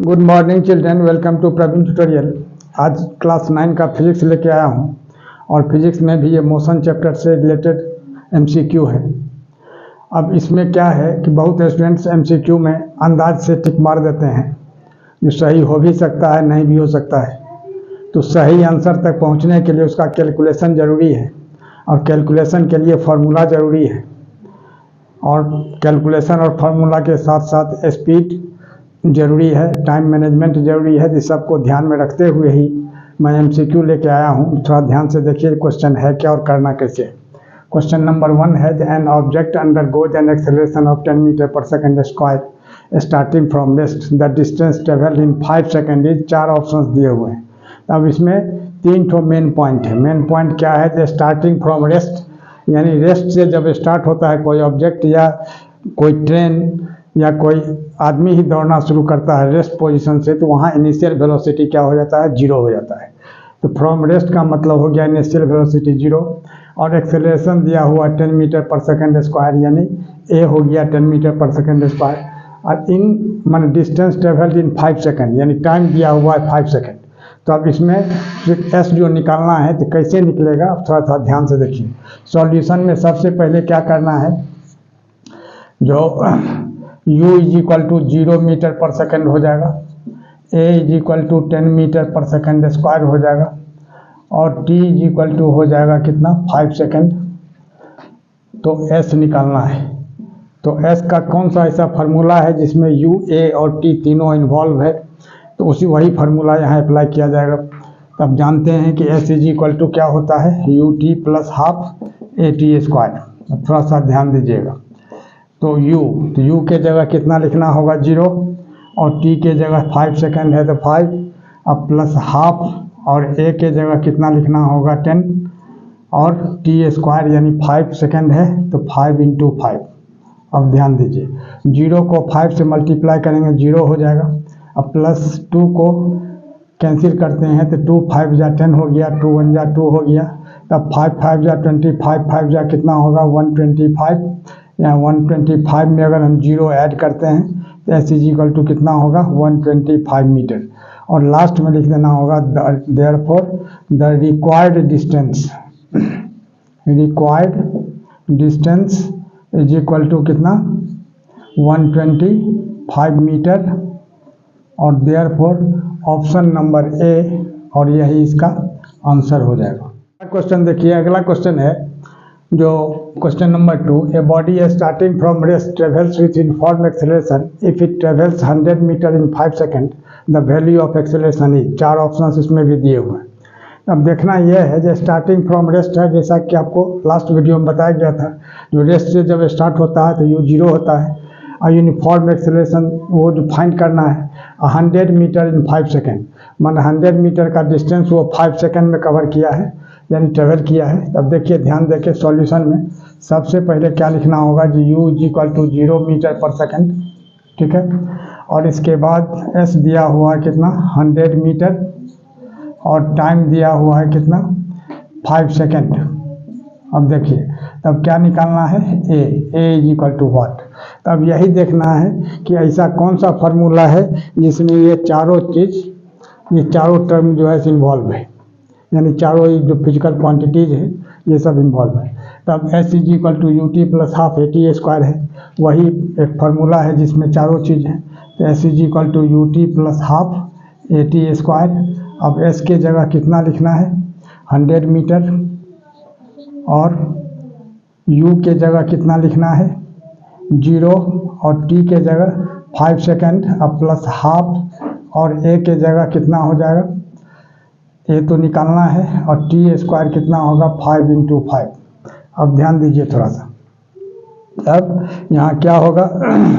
Good morning children, welcome to Praveen tutorial. आज class 9 का physics लेके आया हूँ और फिजिक्स में भी ये मोशन चैप्टर से रिलेटेड एमसीक्यू है। अब इसमें क्या है कि बहुत स्टूडेंट्स एमसीक्यू में अंदाज से टिक मार देते हैं, जो सही हो भी सकता है, नहीं भी हो सकता है। तो सही आंसर तक पहुँचने के लिए उसका कैलकुलेशन ज़रूरी है और कैलकुलेशन के लिए फार्मूला ज़रूरी है। और कैलकुलेशन और फार्मूला के साथ साथ स्पीड ज़रूरी है, टाइम मैनेजमेंट ज़रूरी है। इस सबको ध्यान में रखते हुए ही मैं एमसीक्यू लेके आया हूँ। थोड़ा ध्यान से देखिए क्वेश्चन है क्या और करना कैसे। क्वेश्चन नंबर 1 है, an object undergoes an acceleration of 10 metre पर second square starting from rest, the distance travelled in 5 second is. 4 options दिए हुए हैं। अब इसमें 3 ठो मेन पॉइंट है। मेन पॉइंट क्या है कि स्टार्टिंग फ्रॉम रेस्ट, यानी रेस्ट से जब स्टार्ट होता है कोई ऑब्जेक्ट या कोई ट्रेन या कोई आदमी ही दौड़ना शुरू करता है रेस्ट पोजीशन से, तो वहाँ इनिशियल वेलोसिटी क्या हो जाता है, 0 हो जाता है। तो फ्रॉम रेस्ट का मतलब हो गया इनिशियल वेलोसिटी 0, और एक्सेलरेशन दिया हुआ 10 मीटर पर सेकेंड स्क्वायर, यानी ए हो गया 10 मीटर पर सेकेंड स्क्वायर। और इन मान डिस्टेंस ट्रेवल्ड इन 5 सेकेंड, यानी टाइम दिया हुआ है 5 सेकेंड। तो अब इसमें एस जो निकालना है तो कैसे निकलेगा, थोड़ा सा ध्यान से देखिए। सॉल्यूशन में सबसे पहले क्या करना है, जो u is equal to 0 metre पर सेकेंड हो जाएगा, a is equal to 10 metre पर सेकेंड स्क्वायर हो जाएगा, और t इज इक्वल टू हो जाएगा कितना, 5 सेकेंड। तो s निकालना है। तो s का कौन सा ऐसा फार्मूला है जिसमें u, a और t तीनों इन्वॉल्व है, तो वही फार्मूला यहाँ अप्लाई किया जाएगा। तब जानते हैं कि s इज इक्वल टू क्या होता है, ut plus half at square. थोड़ा सा ध्यान दीजिएगा। तो u के जगह कितना लिखना होगा, 0, और t के जगह 5 सेकेंड है तो 5, अब प्लस हाफ, और a के जगह कितना लिखना होगा, 10, और t स्क्वायर यानी 5 सेकेंड है तो 5 इंटू 5। अब ध्यान दीजिए, 0 को 5 से मल्टीप्लाई करेंगे 0 हो जाएगा। अब प्लस 2 को कैंसिल करते हैं तो 2 5 जा 10 हो गया, 2 1 जा 2 हो गया। तब 5 5 जा 25, 5 जा कितना होगा, 125। या 125 में अगर हम 0 ऐड करते हैं तो एस इज इक्वल टू कितना होगा, 125 मीटर। और लास्ट में लिख देना होगा therefore the required distance is equal to कितना, 125 मीटर। और देयरफॉर ऑप्शन नंबर ए, और यही इसका आंसर हो जाएगा। क्वेश्चन देखिए, अगला क्वेश्चन है जो question number 2, a body starting from rest travels with uniform acceleration if it travels 100 metre in 5 second, the value of acceleration is. 4 options इसमें भी दिए हुए हैं। अब देखना यह है जो स्टार्टिंग फ्रॉम रेस्ट है, जैसा कि आपको लास्ट वीडियो में बताया गया था, जो रेस्ट से जब स्टार्ट होता है तो u 0 होता है, और यूनिफॉर्म एक्सेलरेशन वो जो फाइंड करना है 100 मीटर इन 5 सेकेंड, मान 100 मीटर का डिस्टेंस वो 5 सेकेंड में कवर किया है, यानी ट्रेवल किया है। तब देखिए, ध्यान देके सॉल्यूशन में सबसे पहले क्या लिखना होगा, जो u is equal to 0 metre पर सेकेंड, ठीक है। और इसके बाद s दिया हुआ है कितना, 100 मीटर, और टाइम दिया हुआ है कितना, 5 सेकेंड। अब देखिए, तब क्या निकालना है, a is equal to what. तब यही देखना है कि ऐसा कौन सा फार्मूला है जिसमें ये चारों चीज़, ये चारों टर्म जो है इन्वॉल्व है, यानी चारों जो फिजिकल क्वांटिटीज है ये सब इन्वॉल्व है। तब s is equal to ut plus half at square है, वही एक फार्मूला है जिसमें चारों चीज़ हैं। तो s is equal to ut plus half at square. अब s के जगह कितना लिखना है, 100 मीटर, और u के जगह कितना लिखना है, 0, और t के जगह 5 सेकेंड, अब प्लस हाफ, और a के जगह कितना हो जाएगा, ये तो निकालना है, और t स्क्वायर कितना होगा, 5 इंटू 5। अब ध्यान दीजिए थोड़ा सा। अब यहाँ क्या होगा,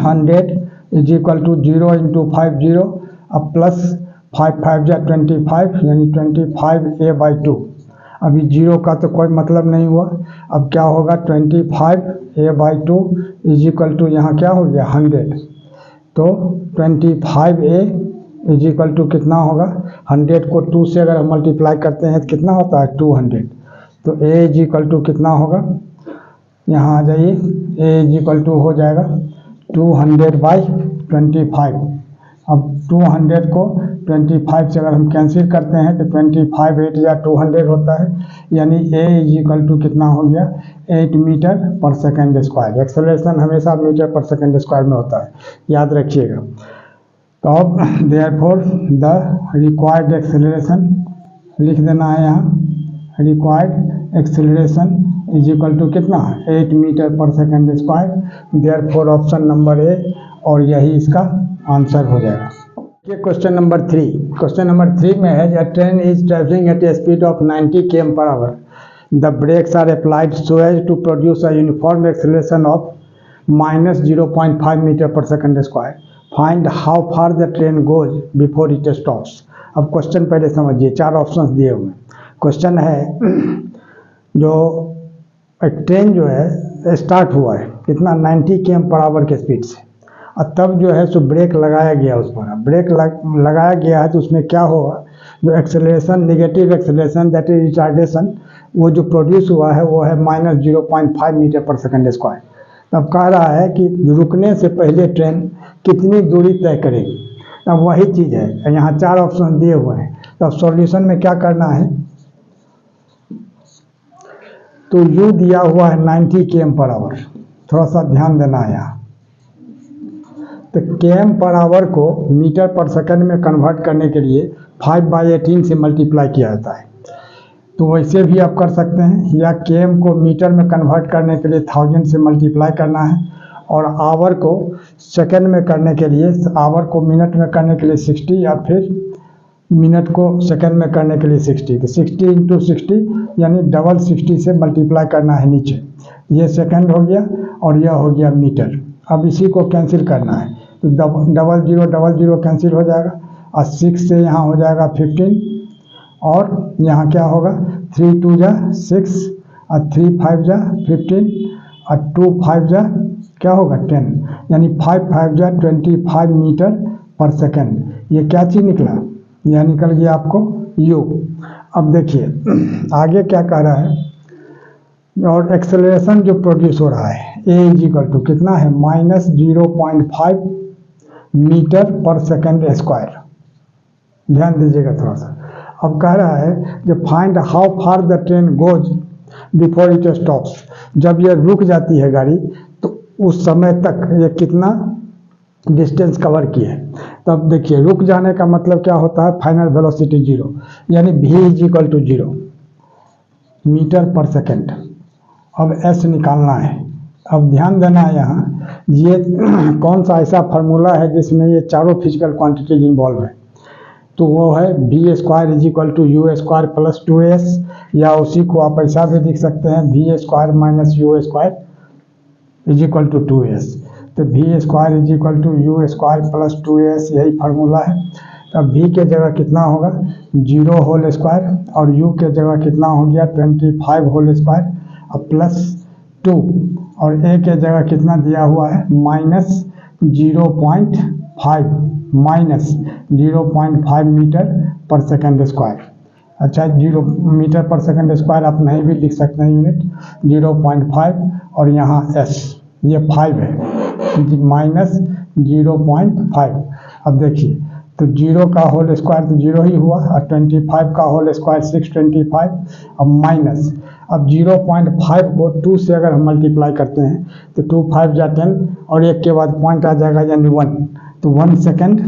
100 इज इक्वल टू 0 इंटू 5 0, अब प्लस 5 5 जा 25, यानी 25a/2। अभी 0 का तो कोई मतलब नहीं हुआ। अब क्या होगा, 25a/2 इज इक्वल टू यहाँ क्या हो गया, 100। तो 25a इज इक्वल टू कितना होगा, 100 को 2 से अगर हम मल्टीप्लाई करते हैं तो कितना होता है, 200। तो a इज इक्वल टू कितना होगा, यहाँ आ जाइए, a इज इक्वल टू हो जाएगा 200/25, अब 200 को 25 से अगर हम कैंसिल करते हैं तो 25 8 या 200 होता है, यानी a इज इक्वल टू कितना हो गया 8 मीटर पर सेकेंड स्क्वायर। एक्सेलरेशन हमेशा मीटर पर सेकेंड स्क्वायर में होता है, याद रखिएगा। तो अब देयरफॉर द रिक्वायर्ड एक्सेलरेशन लिख देना है यहाँ, required acceleration is equal to कितना 8 मीटर पर second square. Therefore option number A, और यही इसका आंसर हो जाएगा। ये क्वेश्चन नंबर 3। क्वेश्चन नंबर 3 में है a train is traveling at a speed of 90 km per hour. The brakes are applied so as to produce a uniform acceleration of minus 0.5 meter per second square. Find how far the train goes before it stops. अब question पहले समझिए, 4 options दिए हुए हैं। Question है जो एक train जो है स्टार्ट हुआ है कितना 90 km पर आवर के स्पीड से, और तब जो है सो ब्रेक लगाया गया उस पर। ब्रेक लगाया गया है तो उसमें क्या होगा, जो acceleration negative acceleration that is retardation वो जो प्रोड्यूस हुआ है वो है माइनस 0.5 मीटर पर सेकेंड स्क्वायर। तब कह रहा है कि रुकने से पहले ट्रेन कितनी दूरी तय करेगी। अब वही चीज़ है, यहाँ 4 ऑप्शन दिए हुए हैं। तो अब सॉल्यूशन में क्या करना है, तो यू दिया हुआ है 90 km पर आवर, थोड़ा सा ध्यान देना है यहाँ। तो km पर आवर को मीटर पर सेकंड में कन्वर्ट करने के लिए 5/18 से मल्टीप्लाई किया जाता है। तो वैसे भी आप कर सकते हैं, या km को मीटर में कन्वर्ट करने के लिए 1000 से मल्टीप्लाई करना है, और आवर को सेकंड में करने के लिए, आवर को मिनट में करने के लिए 60, या फिर मिनट को सेकंड में करने के लिए 60। तो 60 इंटू 60 यानी डबल 60 से मल्टीप्लाई करना है नीचे। ये सेकंड हो गया और यह हो गया मीटर। अब इसी को कैंसिल करना है, तो डबल जीरो कैंसिल हो जाएगा, और 6 से यहाँ हो जाएगा 15, और यहाँ क्या होगा 3 2 जा 6, और 3 5 जा 15, और 2 5 जा क्या होगा 10, यानी 5 5 जा 25 मीटर पर सेकेंड। ये क्या चीज़ निकला, यह निकल गया आपको u। अब देखिए आगे क्या कह रहा है, और एक्सेलरेशन जो प्रोड्यूस हो रहा है a इज इक्वल टू कितना है माइनस 0.5 मीटर पर सेकेंड स्क्वायर। ध्यान दीजिएगा थोड़ा सा। अब कह रहा है जो find how far the train goes before it stops, जब यह रुक जाती है गाड़ी तो उस समय तक ये कितना डिस्टेंस कवर की है। तब देखिए रुक जाने का मतलब क्या होता है, फाइनल वेलोसिटी 0, यानी v is equal to 0 metre पर सेकेंड। अब s निकालना है। अब ध्यान देना है यहाँ, ये कौन सा ऐसा फार्मूला है जिसमें ये चारों फिजिकल क्वांटिटीज इन्वॉल्व है, तो वो है v square is equal to u square plus 2s, या उसी को आप ऐसा भी लिख सकते हैं v square minus u square is equal to 2s। तो v square is equal to u square plus 2s, यही फार्मूला है। अब v के जगह कितना होगा 0 होल स्क्वायर, और u के जगह कितना हो गया 25 होल स्क्वायर, और प्लस 2, और a के जगह कितना दिया हुआ है माइनस 0.5 मीटर पर सेकेंड स्क्वायर। अच्छा 0 मीटर पर सेकेंड स्क्वायर आप नहीं भी लिख सकते हैं, यूनिट 0.5, और यहाँ s ये 5 है माइनस 0.5। अब देखिए तो 0 का होल स्क्वायर तो 0 ही हुआ, और 25 का होल स्क्वायर 625, अब माइनस। अब 0.5 को 2 से अगर हम मल्टीप्लाई करते हैं तो 2 5 जा 10, और एक के बाद पॉइंट आ जाएगा यानी 1, तो 1 सेकेंड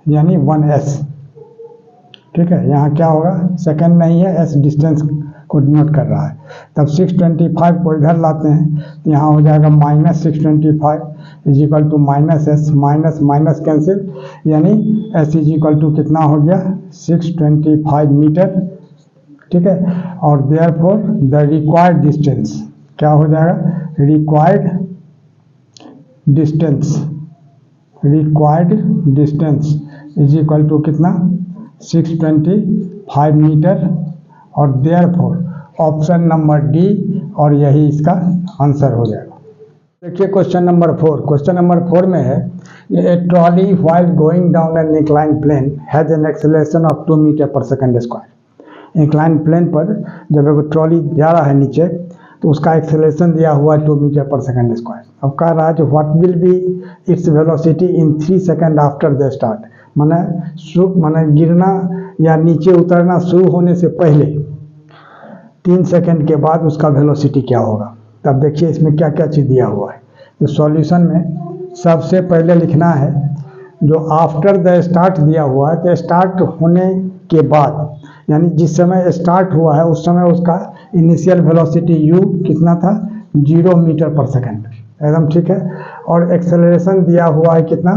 यानी 1s। ठीक है, यहाँ क्या होगा सेकेंड नहीं है, s डिस्टेंस को डिनोट कर रहा है। तब 625 को इधर लाते हैं तो यहाँ हो जाएगा minus 625 is equal to minus s, minus minus cancel, यानी s इज इक्वल टू कितना हो गया 625 मीटर। ठीक है, और देयरफॉर द रिक्वायर्ड डिस्टेंस क्या हो जाएगा, required distance is equal to कितना 625 मीटर, और देयरफॉर ऑप्शन नंबर डी, और यही इसका आंसर हो जाएगा। देखिए क्वेश्चन नंबर 4। क्वेश्चन नंबर 4 में है a trolley while going down an incline plane has an acceleration of 2 metre पर सेकेंड स्क्वायर। इंक्लाइन प्लेन पर जब एक ट्रॉली जा रहा है नीचे तो उसका एक्सेलरेशन दिया हुआ है 2 मीटर पर सेकेंड स्क्वायर। अब कह रहा है जो what will be its velocity in 3 second after the start. माने गिरना या नीचे उतरना शुरू होने से पहले 3 सेकंड के बाद उसका वेलोसिटी क्या होगा। तब देखिए इसमें क्या क्या चीज़ दिया हुआ है। तो सॉल्यूशन में सबसे पहले लिखना है जो आफ्टर द स्टार्ट दिया हुआ है, तो स्टार्ट होने के बाद यानी जिस समय स्टार्ट हुआ है उस समय उसका इनिशियल वेलोसिटी u कितना था 0 मीटर पर सेकंड, एकदम ठीक है। और एक्सेलरेशन दिया हुआ है कितना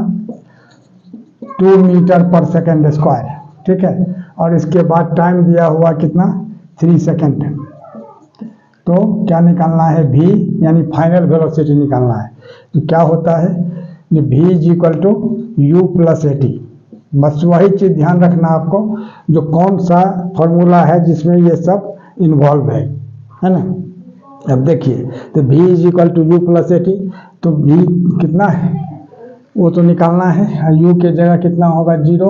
2 मीटर पर सेकंड स्क्वायर, ठीक है। और इसके बाद टाइम दिया हुआ कितना 3 सेकंड। तो क्या निकालना है v यानी फाइनल वेलोसिटी निकालना है। तो क्या होता है v is equal to u plus at। बस वही चीज़ ध्यान रखना आपको जो कौन सा फॉर्मूला है जिसमें ये सब इन्वॉल्व है ना। अब देखिए तो v is equal to u plus at, तो v कितना है वो तो निकालना है। u के जगह कितना होगा 0,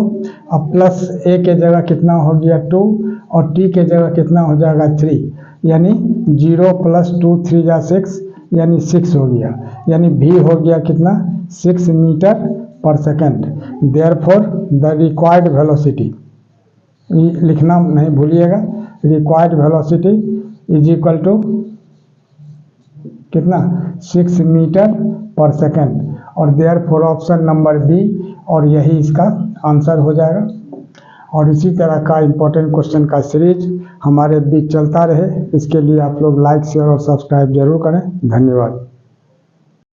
अब प्लस a के जगह कितना हो गया 2 और t के जगह कितना हो जाएगा 3, यानी 0 प्लस 2 3 जा 6 यानी 6 हो गया, यानी v हो गया कितना 6 metre per second. Therefore the required velocity लिखना नहीं भूलिएगा, required velocity is equal to कितना 6 मीटर पर सेकंड। और देयरफॉर ऑप्शन नंबर बी, और यही इसका आंसर हो जाएगा। और इसी तरह का इम्पोर्टेंट क्वेश्चन का सीरीज हमारे बीच चलता रहे, इसके लिए आप लोग लाइक शेयर और सब्सक्राइब जरूर करें। धन्यवाद।